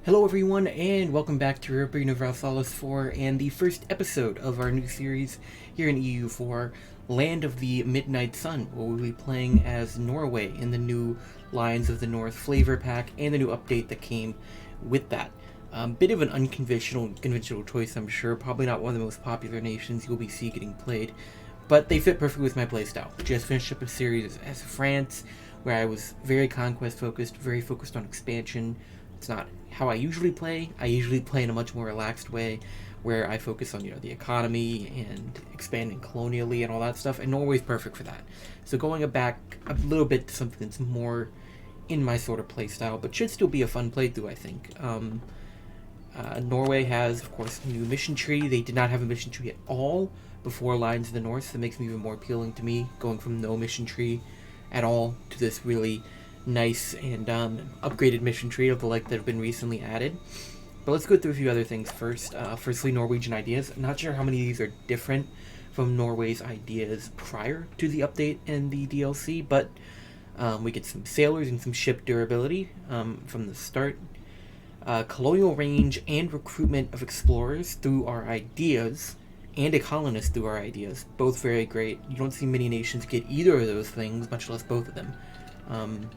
Hello everyone, and welcome back to Europa Universalis IV and the first episode of our new series here in EU4, Land of the Midnight Sun, where we'll be playing as Norway in the new Lions of the North flavor pack and the new update that came with that. Bit of an unconventional choice, I'm sure. Probably not one of the most popular nations you'll be see getting played, but they fit perfectly with my playstyle. Just finished up a series as France, where I was very conquest focused, very focused on expansion. It's not how I usually play. I usually play in a much more relaxed way, where I focus on the economy and expanding colonially and all that stuff. And Norway's perfect for that. So going back a little bit to something that's more in my sort of play style, but should still be a fun playthrough, I think. Norway has, of course, a new mission tree. They did not have a mission tree at all before Lions of the North, so that makes me even more appealing to me, going from no mission tree at all to this really nice and upgraded mission tree of the like that have been recently added. But let's go through a few other things first. Firstly, Norwegian ideas. I'm not sure how many of these are different from Norway's ideas prior to the update and the DLC, but we get some sailors and some ship durability from the start. Colonial range and recruitment of explorers through our ideas, and a colonist through our ideas. Both very great. You don't see many nations get either of those things, much less both of them.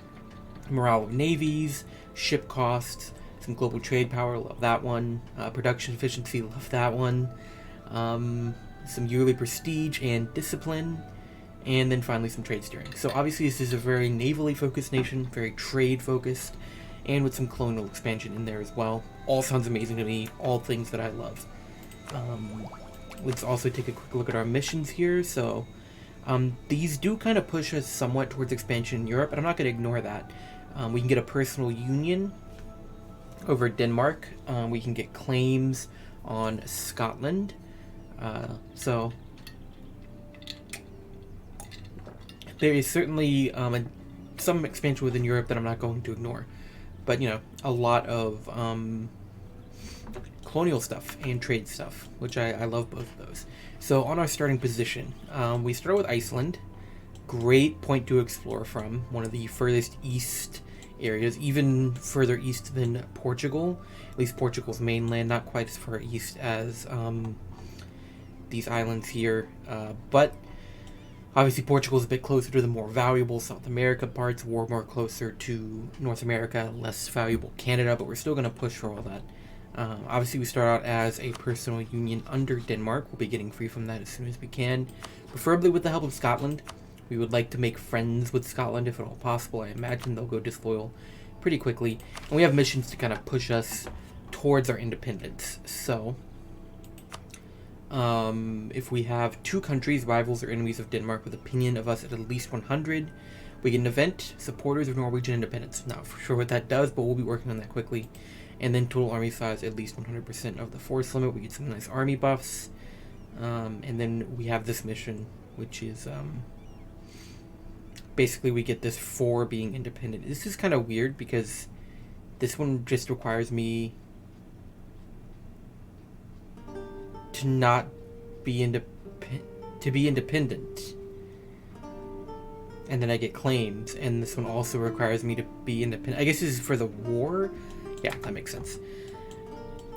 Morale of navies, ship costs, some global trade power, love that one. Production efficiency, love that one. Some yearly prestige and discipline. And then finally some trade steering. So obviously this is a very navally focused nation, very trade focused, and with some colonial expansion in there as well. All sounds amazing to me, all things that I love. Let's also take a quick look at our missions here. So these do kind of push us somewhat towards expansion in Europe, but I'm not going to ignore that. We can get a personal union over Denmark. We can get claims on Scotland. So there is certainly some expansion within Europe that I'm not going to ignore. But, a lot of colonial stuff and trade stuff, which I love both of those. So on our starting position, we start with Iceland. Great point to explore from. One of the furthest east areas, even further east than Portugal. At least Portugal's mainland, not quite as far east as these islands here. But obviously Portugal's a bit closer to the more valuable South America parts. We're more closer to North America, less valuable Canada, but we're still going to push for all that. Obviously we start out as a personal union under Denmark. We'll be getting free from that as soon as we can, preferably with the help of Scotland. We would like to make friends with Scotland if at all possible. I imagine they'll go disloyal pretty quickly. And we have missions to kind of push us towards our independence. So if we have two countries, rivals or enemies of Denmark, with opinion of us at least 100, we get an event, supporters of Norwegian independence. Not for sure what that does, but we'll be working on that quickly. And then total army size, at least 100% of the force limit. We get some nice army buffs. And then we have this mission, which is basically we get this for being independent. This is kind of weird because this one just requires me to not be independent. And then I get claims, and this one also requires me to be independent. I guess this is for the war. Yeah, that makes sense.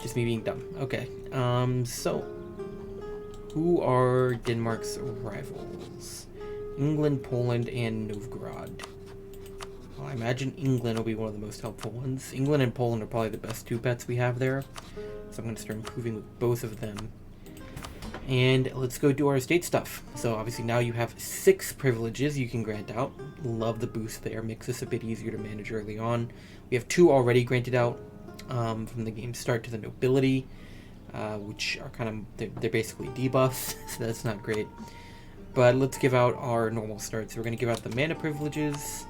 Just me being dumb. Okay. So who are Denmark's rivals? England, Poland, and Novgorod. Well, I imagine England will be one of the most helpful ones. England and Poland are probably the best two bets we have there. So I'm going to start improving with both of them. And let's go do our state stuff. So obviously now you have 6 privileges you can grant out. Love the boost there. Makes this a bit easier to manage early on. We have 2 already granted out from the game start to the nobility, which are they're basically debuffs, so that's not great. But let's give out our normal start. So we're going to give out the mana privileges.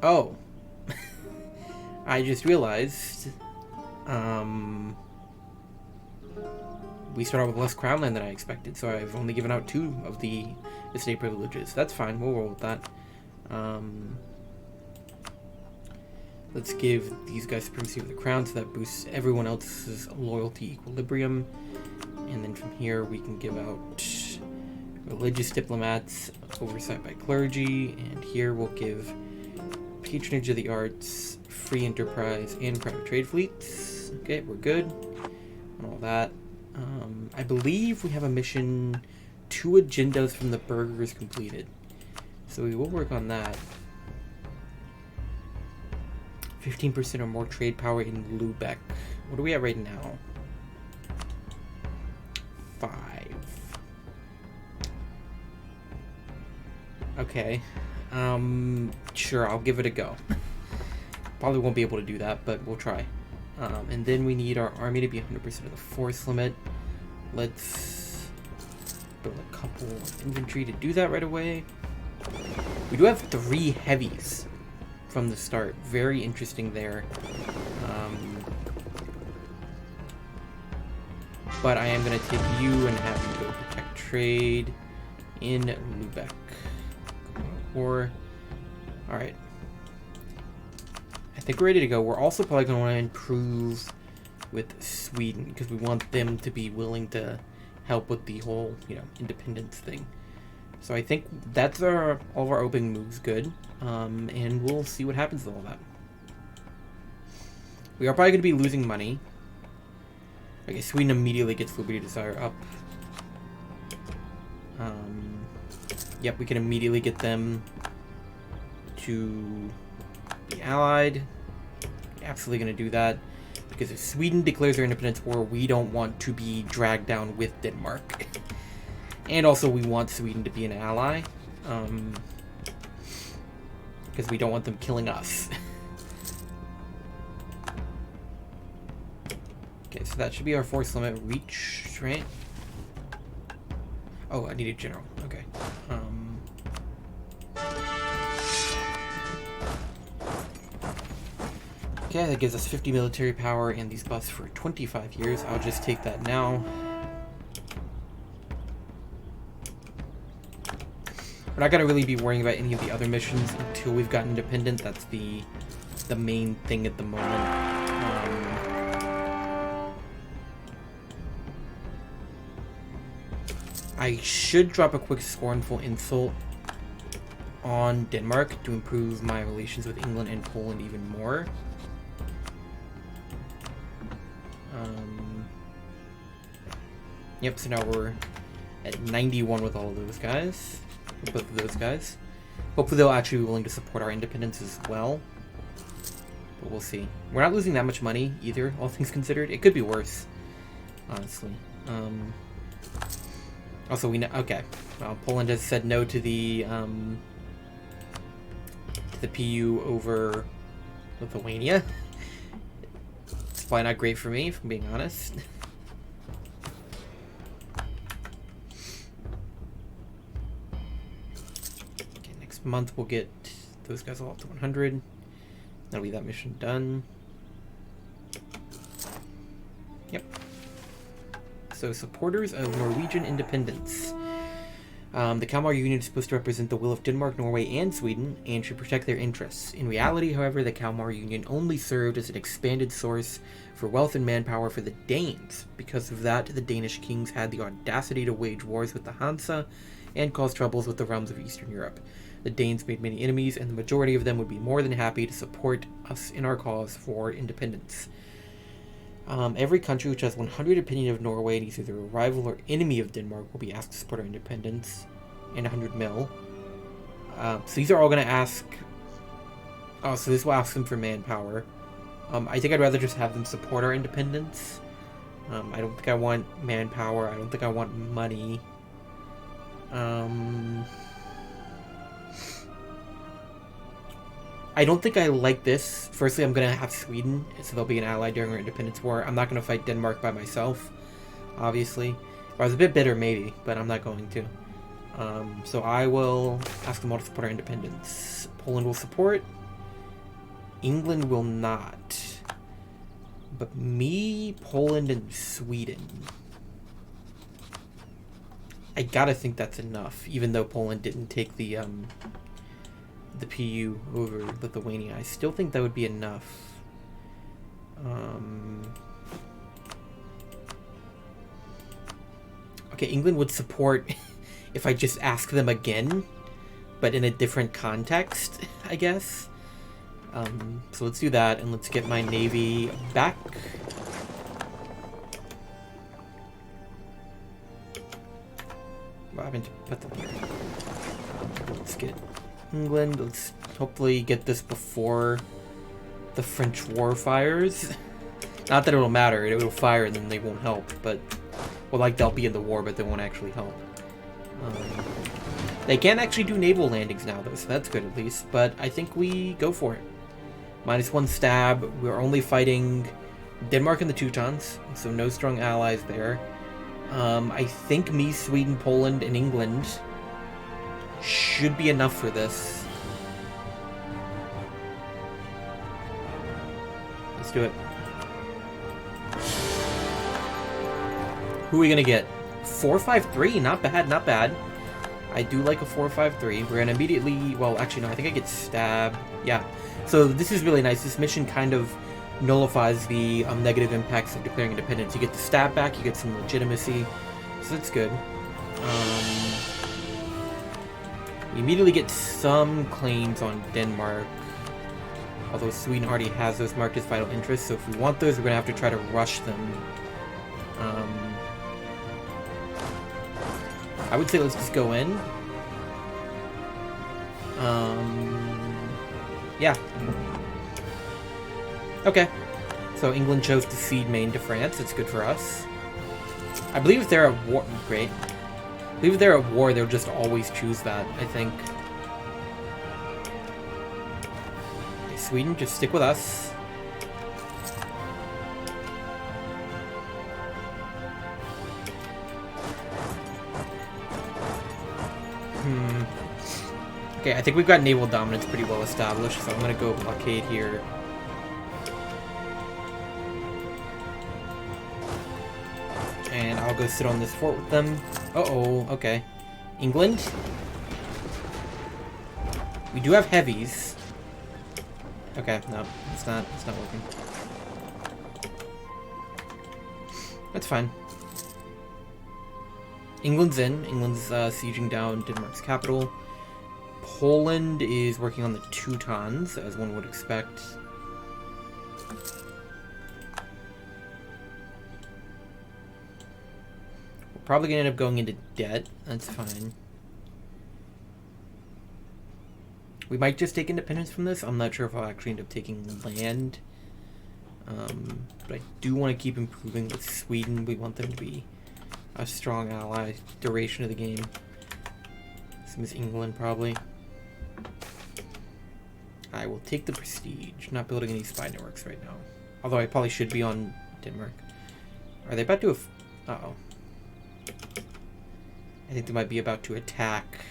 Oh. I just realized we start out with less crown land than I expected, so I've only given out 2 of the estate privileges. That's fine, we'll roll with that. Let's give these guys supremacy of the crown, so that boosts everyone else's loyalty equilibrium. And then from here we can give out religious diplomats, oversight by clergy, and here we'll give patronage of the arts, free enterprise and private trade fleets. Okay, we're good on all that. I believe we have a mission, 2 agendas from the burghers completed. So we will work on that. 15% or more trade power in Lubeck. What are we at right now? 5. Okay. Sure, I'll give it a go. Probably won't be able to do that, but we'll try. And then we need our army to be 100% of the force limit. Let's build a couple of infantry to do that right away. We do have 3 heavies from the start. Very interesting there. But I am going to take you and have you go protect trade in Lubeck. Alright. I think we're ready to go. We're also probably going to want to improve with Sweden because we want them to be willing to help with the whole, independence thing. So I think that's all of our opening moves good. And we'll see what happens with all that. We are probably going to be losing money. Okay, Sweden immediately gets Liberty Desire up. Yep, we can immediately get them to be allied. Absolutely going to do that. Because if Sweden declares their independence war, we don't want to be dragged down with Denmark. And also we want Sweden to be an ally. Because we don't want them killing us. Okay, so that should be our force limit reach, right? Oh, I need a general. Okay. Okay, that gives us 50 military power and these buffs for 25 years. I'll just take that now. We're not gonna really be worrying about any of the other missions until we've gotten independent. That's the main thing at the moment. I should drop a quick scornful insult on Denmark to improve my relations with England and Poland even more. Yep, so now we're at 91 with all of those guys. Both of those guys. Hopefully they'll actually be willing to support our independence as well. But we'll see. We're not losing that much money either, all things considered. It could be worse, honestly. Also, we know. Okay, well, Poland has said no to the PU over Lithuania. It's probably not great for me, if I'm being honest. Okay, next month we'll get those guys all up to 100. That'll be that mission done. Yep. So, supporters of Norwegian independence. The Kalmar Union is supposed to represent the will of Denmark, Norway, and Sweden, and should protect their interests. In reality, however, the Kalmar Union only served as an expanded source for wealth and manpower for the Danes. Because of that, the Danish kings had the audacity to wage wars with the Hansa and cause troubles with the realms of Eastern Europe. The Danes made many enemies, and the majority of them would be more than happy to support us in our cause for independence. Every country which has 100 opinion of Norway and is either a rival or enemy of Denmark will be asked to support our independence, and 100 mil. So these are all going to ask... Oh, so this will ask them for manpower. I think I'd rather just have them support our independence. I don't think I want manpower. I don't think I want money. I don't think I like this. Firstly, I'm going to have Sweden, so they'll be an ally during our independence war. I'm not going to fight Denmark by myself, obviously. If I was a bit bitter, maybe, but I'm not going to. So I will ask them all to support our independence. Poland will support. England will not. But me, Poland, and Sweden. I gotta think that's enough, even though Poland didn't take the PU over Lithuania. I still think that would be enough. Okay, England would support if I just ask them again, but in a different context, I guess. So let's do that, and let's get my navy back. Well, I meant to put them here. Let's get England. Let's hopefully get this before the French war fires. Not that it'll matter. It'll fire and then they won't help, but... Well, like, they'll be in the war, but they won't actually help. They can actually do naval landings now, though, so that's good at least. But I think we go for it. -1 stab. We're only fighting Denmark and the Teutons, so no strong allies there. I think me, Sweden, Poland, and England should be enough for this. Let's do it. Who are we gonna get? 453, not bad, not bad. I do like a 453. We're gonna immediately, well, actually no, I think I get stabbed. Yeah. So this is really nice. This mission kind of nullifies the negative impacts of declaring independence. You get the stab back, you get some legitimacy, so that's good. You immediately get some claims on Denmark, although Sweden already has those marked as vital interests, so if we want those, we're gonna have to try to rush them. I would say let's just go in. Yeah. Okay. So England chose to cede Maine to France. It's good for us. I believe if they're at war... Great. I believe if they're at war, they'll just always choose that, I think. Okay, Sweden, just stick with us. Okay, I think we've got naval dominance pretty well established, so I'm gonna go blockade here. And I'll go sit on this fort with them. Uh-oh, okay. England? We do have heavies. Okay, no, it's not working. That's fine. England's in. England's sieging down Denmark's capital. Poland is working on the Teutons, as one would expect. We're probably going to end up going into debt. That's fine. We might just take independence from this. I'm not sure if I'll actually end up taking land. But I do want to keep improving with Sweden. We want them to be a strong ally duration of the game. Same as England, probably. I will take the prestige. Not building any spy networks right now. Although I probably should be on Denmark. Are they about to... Uh-oh. I think they might be about to attack.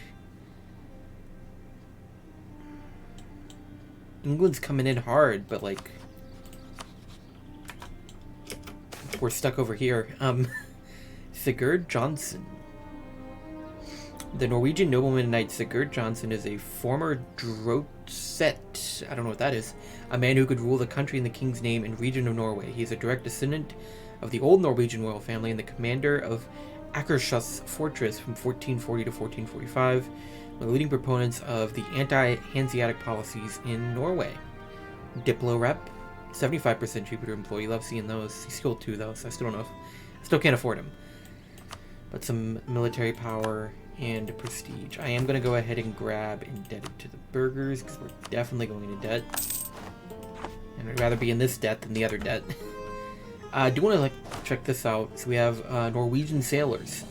England's coming in hard, but like... We're stuck over here. Sigurd Johnson. The Norwegian nobleman and knight Sigurd Johnson is a former Drotset, I don't know what that is, a man who could rule the country in the king's name and region of Norway. He is a direct descendant of the old Norwegian royal family and the commander of Akershus fortress from 1440 to 1445, one of the leading proponents of the anti-Hanseatic policies in Norway. Diplo rep, 75% Jupiter employee. Love seeing those. He's skilled too, though, so I still don't know. I still can't afford him. But some military power and prestige. I am going to go ahead and grab indebted to the burghers because we're definitely going into debt. And I'd rather be in this debt than the other debt. I do want to check this out. So we have Norwegian sailors,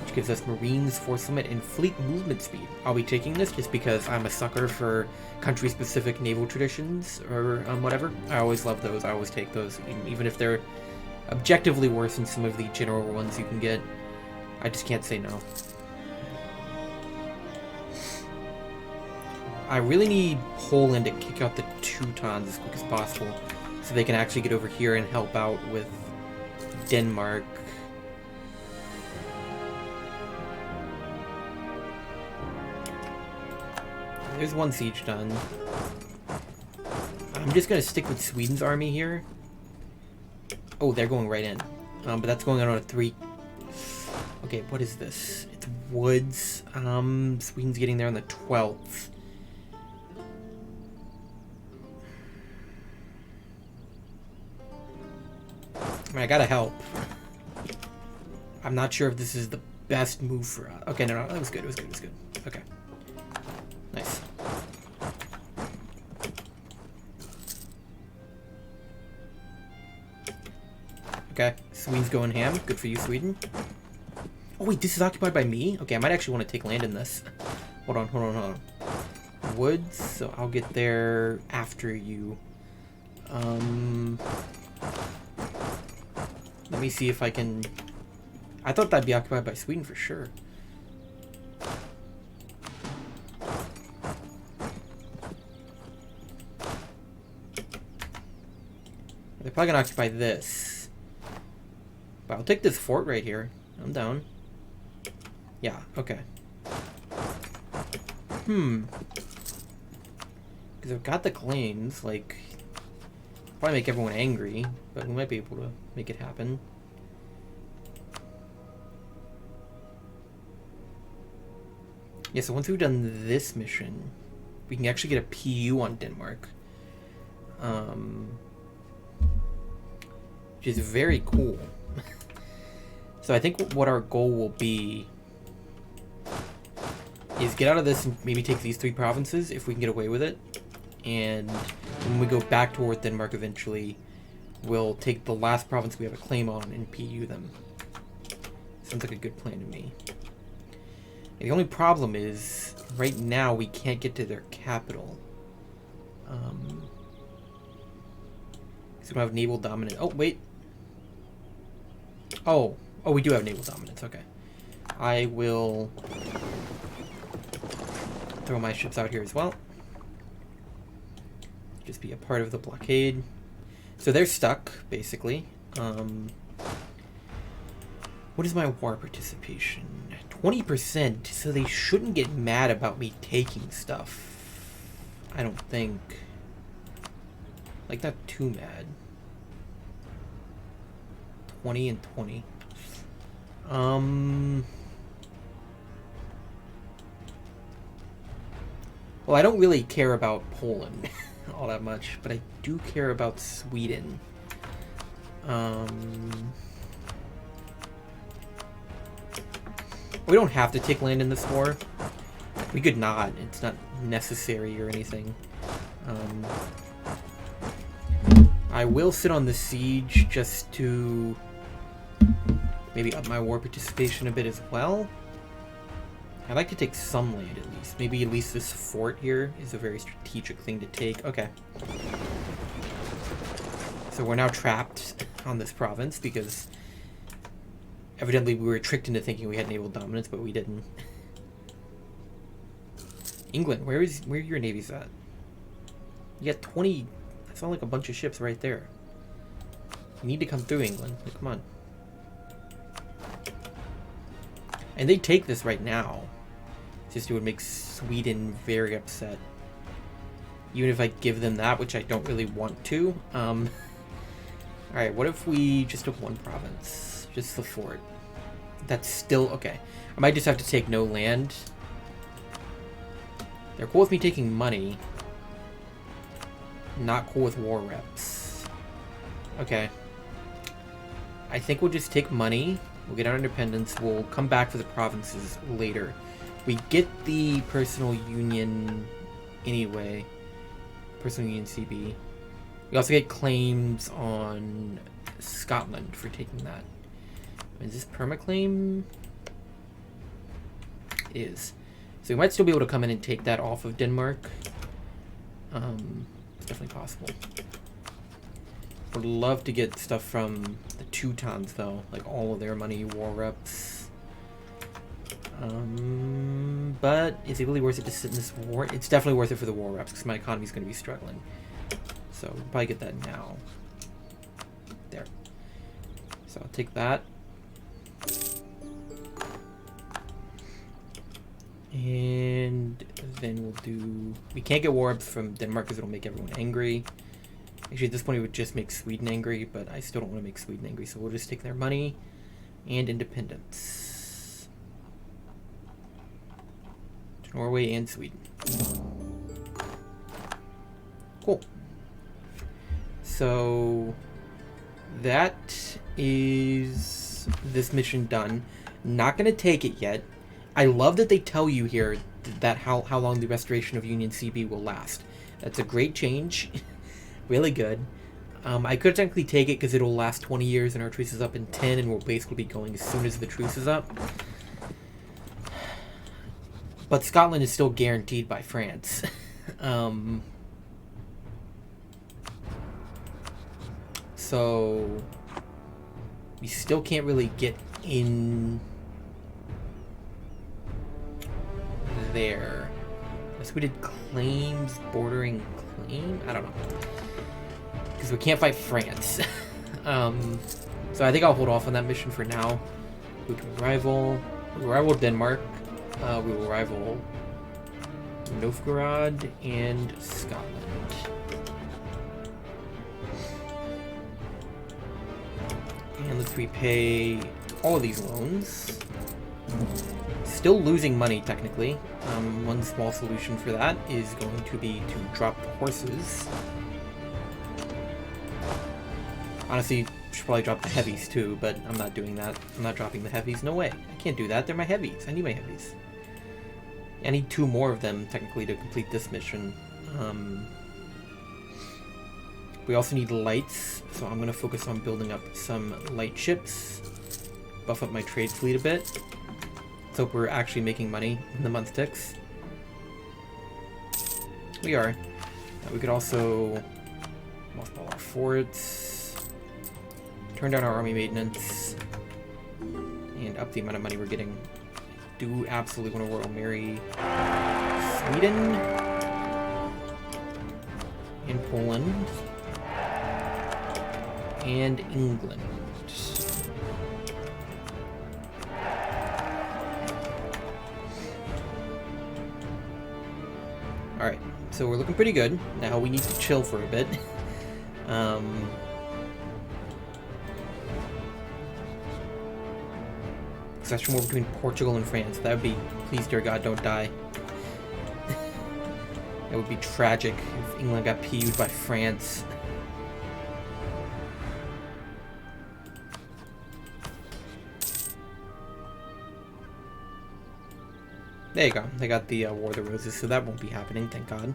which gives us Marines, force limit, and fleet movement speed. I'll be taking this just because I'm a sucker for country-specific naval traditions or whatever. I always love those. I always take those, even if they're objectively worse than some of the general ones you can get. I just can't say no. I really need Poland to kick out the Teutons as quick as possible so they can actually get over here and help out with Denmark. There's one siege done. I'm just going to stick with Sweden's army here. Oh, they're going right in. But that's going on a 3... Okay, what is this? It's woods. Sweden's getting there on the 12th. mean, I gotta help. I'm not sure if this is the best move for us. Okay, no, that was good. It was good. It was good. Okay. Nice. Okay, Sweden's going ham. Good for you, Sweden. Oh wait, this is occupied by me? Okay, I might actually want to take land in this. Hold on, hold on, hold on. Woods, so I'll get there after you. Let me see if I can... I thought that'd be occupied by Sweden for sure. They're probably gonna occupy this. But I'll take this fort right here. I'm down. Yeah, okay. Because I've got the claims, like... Probably make everyone angry, but we might be able to make it happen. Yeah, so once we've done this mission, we can actually get a PU on Denmark. Which is very cool. So I think what our goal will be is get out of this and maybe take these 3 provinces if we can get away with it. And when we go back toward Denmark eventually, we'll take the last province we have a claim on and PU them. Sounds like a good plan to me. And the only problem is, right now we can't get to their capital. So we don't have naval dominance. Oh, wait. Oh, we do have naval dominance. Okay. I will throw my ships out here as well. Just be a part of the blockade. So they're stuck, basically. What is my war participation? 20%, so they shouldn't get mad about me taking stuff. I don't think. Like, not too mad. 20 and 20. Well, I don't really care about Poland all that much, but I do care about Sweden. We don't have to take land in this war. We could not. It's not necessary or anything. I will sit on the siege just to maybe up my war participation a bit as well. I'd like to take some land at least. Maybe at least this fort here is a very strategic thing to take. Okay. So we're now trapped on this province because evidently we were tricked into thinking we had naval dominance, but we didn't. England, where your navy's at? You got 20... I saw like a bunch of ships right there. You need to come through, England. Like, come on. And they take this right now. Just it would make Sweden very upset. Even if I give them that, which I don't really want to. Alright, what if we just took one province? Just the fort. That's still... okay. I might just have to take no land. They're cool with me taking money. Not cool with war reps. Okay. I think we'll just take money. We'll get our independence. We'll come back for the provinces later. We get the personal union anyway. Personal union CB. We also get claims on Scotland for taking that. Is this permaclaim? It is. So we might still be able to come in and take that off of Denmark. It's definitely possible. Would love to get stuff from the Teutons though, like all of their money, war reps. But is it really worth it to sit in this war? It's definitely worth it for the war reps because my economy is going to be struggling. So we'll probably get that now. There. So I'll take that. And then we'll do... we can't get war reps from Denmark because it'll make everyone angry. Actually, at this point, it would just make Sweden angry, but I still don't want to make Sweden angry, so we'll just take their money and independence. To Norway and Sweden. Cool. So that is this mission done. Not going to take it yet. I love that they tell you here that how long the restoration of Union CB will last. That's a great change. Really good. I could technically take it because it'll last 20 years and our truce is up in 10 and we'll basically be going as soon as the truce is up. But Scotland is still guaranteed by France. So we still can't really get in there. Unless we did claims bordering claim? I don't know. Because we can't fight France. So I think I'll hold off on that mission for now. We can rival. We rival Denmark. We will rival Novgorod and Scotland. And let's repay all of these loans. Still losing money, technically. One small solution for that is going to be to drop horses. Honestly, should probably drop the heavies too, but I'm not doing that. I'm not dropping the heavies. No way. I can't do that. They're my heavies. I need my heavies. I need 2 more of them, technically, to complete this mission. We also need lights, so I'm going to focus on building up some light ships. Buff up my trade fleet a bit. Let's hope we're actually making money when the month ticks. We are. We could also mothball our forts, turn down our army maintenance, and up the amount of money we're getting. Do absolutely want to Royal Marry Sweden and Poland and England. Alright, so we're looking pretty good. Now we need to chill for a bit. Succession war between Portugal and France. That would be, please dear God, don't die. That would be tragic if England got PU'd by France. There you go. They got the War of the Roses, so that won't be happening, thank God.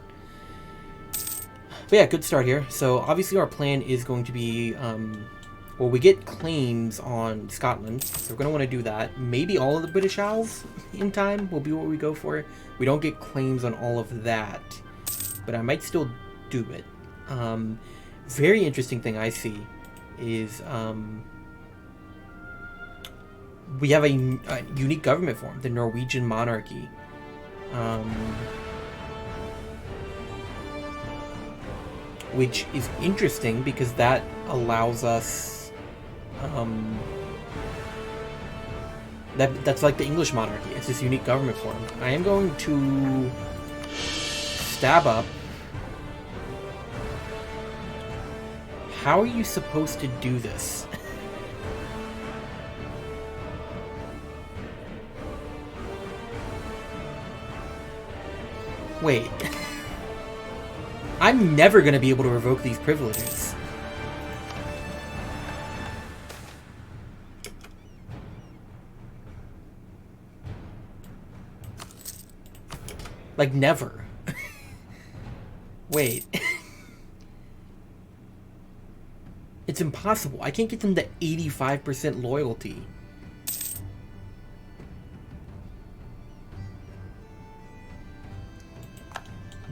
But yeah, good start here. So obviously our plan is going to be, well, we get claims on Scotland, so we're going to want to do that. Maybe all of the British Isles in time will be what we go for. We don't get claims on all of that, but I might still do it. Very interesting thing I see is we have a unique government form, the Norwegian monarchy. Which is interesting because that allows us that's like the English monarchy. It's this unique government form. I am going to stab up. How are you supposed to do this? Wait. I'm never going to be able to revoke these privileges. Like, never. Wait. It's impossible. I can't get them to 85% loyalty.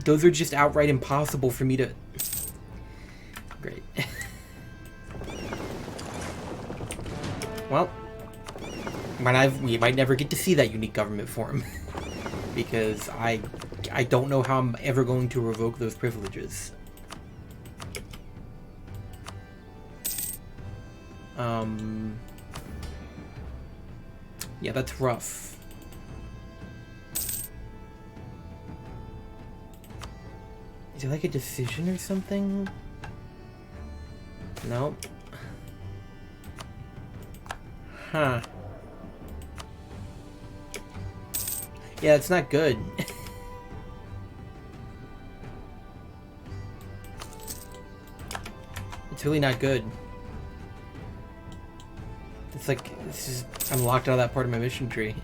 Those are just outright impossible for me to... Great. Well, we might never get to see that unique government form. Because I don't know how I'm ever going to revoke those privileges. Yeah, that's rough. Is it like a decision or something? Nope. Huh. Yeah, it's not good. It's really not good. It's like, I'm locked out of that part of my mission tree.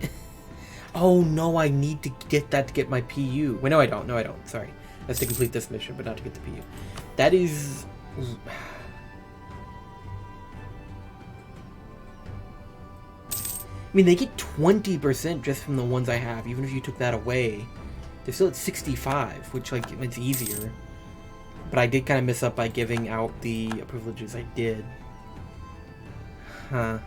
Oh no, I need to get that to get my PU. Wait, no I don't. No I don't. Sorry. That's to complete this mission, but not to get the PU. That is... I mean, they get 20% just from the ones I have. Even if you took that away, they're still at 65, which, like, it's easier. But I did kind of mess up by giving out the privileges I did. Huh.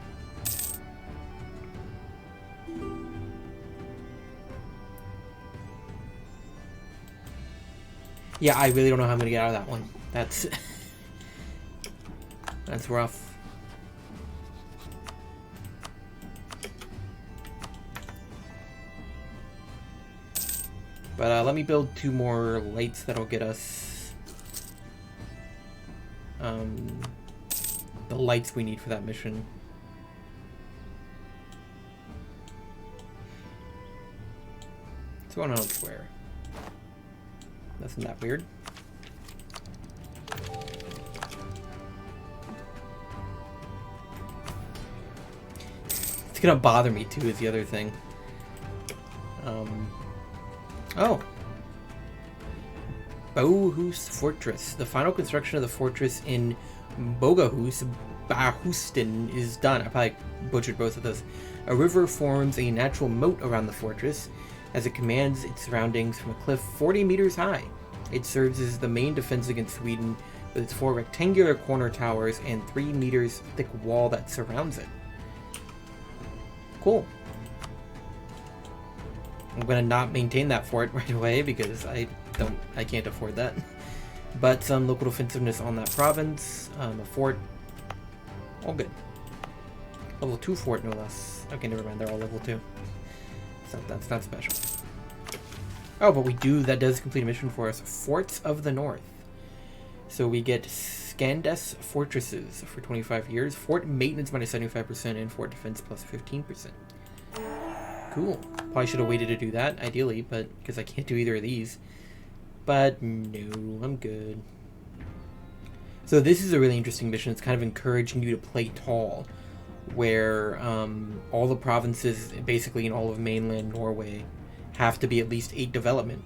Yeah, I really don't know how I'm gonna get out of that one. That's... that's rough. But let me build 2 more lights that'll get us the lights we need for that mission. What's going on with square? Nothing that weird. It's gonna bother me too is the other thing. Oh. Bohus Fortress. The final construction of the fortress in Bahustin is done. I probably butchered both of those. A river forms a natural moat around the fortress as it commands its surroundings from a cliff 40 meters high. It serves as the main defense against Sweden with its 4 rectangular corner towers and 3 meters thick wall that surrounds it. Cool. I'm gonna not maintain that fort right away because I can't afford that. But some local defensiveness on that province, a fort, all good. Level 2 fort, no less. Okay, never mind, they're all level 2. So that's not special. Oh, but that does complete a mission for us. Forts of the North. So we get Scandes Fortresses for 25 years, fort maintenance minus 75%, and fort defense plus 15%. Cool. Probably should have waited to do that, ideally, but because I can't do either of these. But no, I'm good. So this is a really interesting mission. It's kind of encouraging you to play tall, where all the provinces, basically in all of mainland Norway, have to be at least 8 development.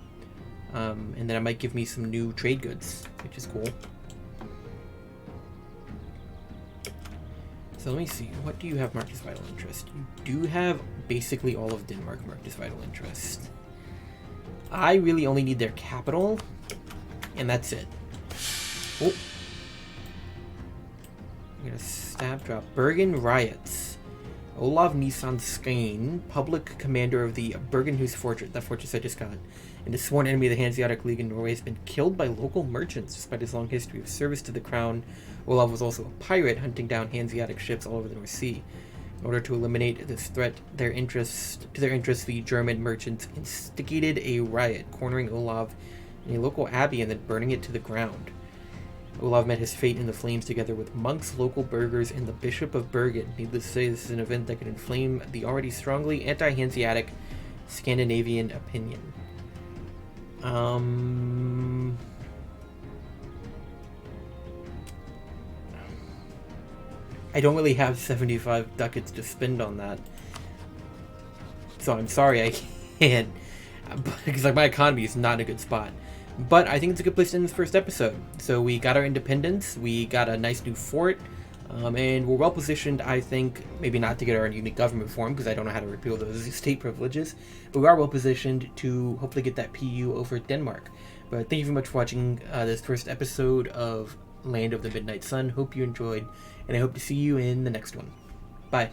And then it might give me some new trade goods, which is cool. So let me see, what do you have marked as vital interest? You do have basically all of Denmark marked as vital interest. I really only need their capital, and that's it. Oh. I'm gonna stab drop. Bergen riots. Olav Nisan Skane, public commander of the Bergenhus fortress, that fortress I just got, and a sworn enemy of the Hanseatic League in Norway, has been killed by local merchants despite his long history of service to the crown. Olav was also a pirate hunting down Hanseatic ships all over the North Sea. In order to eliminate this threat to their interests, the German merchants instigated a riot, cornering Olav in a local abbey and then burning it to the ground. Olav met his fate in the flames together with monks, local burghers, and the Bishop of Bergen. Needless to say, this is an event that could inflame the already strongly anti-Hanseatic Scandinavian opinion. I don't really have 75 ducats to spend on that. So I'm sorry I can't. Because like my economy is not in a good spot. But I think it's a good place to end this first episode. So we got our independence, we got a nice new fort, and we're well positioned, I think, maybe not to get our unique government form, because I don't know how to repeal those state privileges, but we are well positioned to hopefully get that PU over Denmark. But thank you very much for watching this first episode of Land of the Midnight Sun. Hope you enjoyed, and I hope to see you in the next one. Bye.